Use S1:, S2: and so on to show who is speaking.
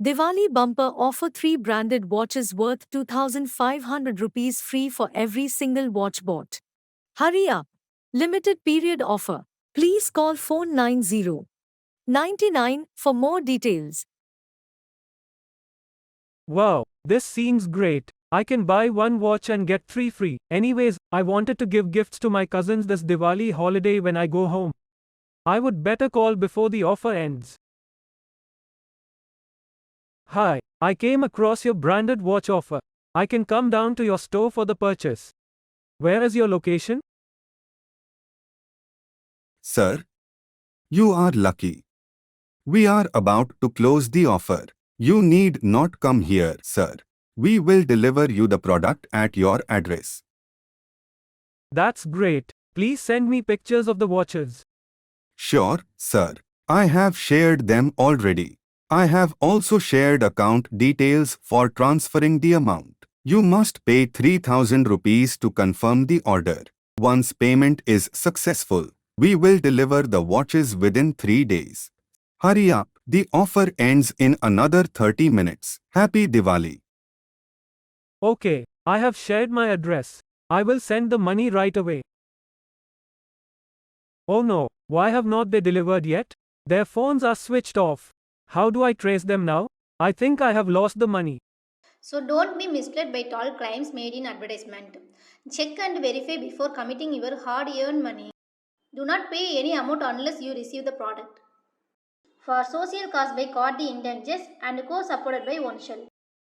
S1: Diwali bumper offer 3 branded watches worth 2500 rupees free for every single watch bought. Hurry up! Limited period offer. Please call phone 9099 for more details.
S2: Wow, this seems great. I can buy one watch and get three free. Anyways, I wanted to give gifts to my cousins this Diwali holiday when I go home. I would better call before the offer ends. Hi, I came across your branded watch offer. I can come down to your store for the purchase. Where is your location?
S3: Sir, you are lucky. We are about to close the offer. You need not come here, sir. We will deliver you the product at your address.
S2: That's great. Please send me pictures of the watches.
S3: Sure, sir. I have shared them already. I have also shared account details for transferring the amount. You must pay 3000 rupees to confirm the order. Once payment is successful, we will deliver the watches within 3 days. Hurry up, the offer ends in another 30 minutes. Happy Diwali!
S2: Okay, I have shared my address. I will send the money right away. Oh no, why have not they delivered yet? Their phones are switched off. How do I trace them now? I think I have lost the money.
S4: So don't be misled by tall claims made in advertisement. Check and verify before committing your hard-earned money. Do not pay any amount unless you receive the product. For social cause by Kardey Intanges and co-supported by Oneshell.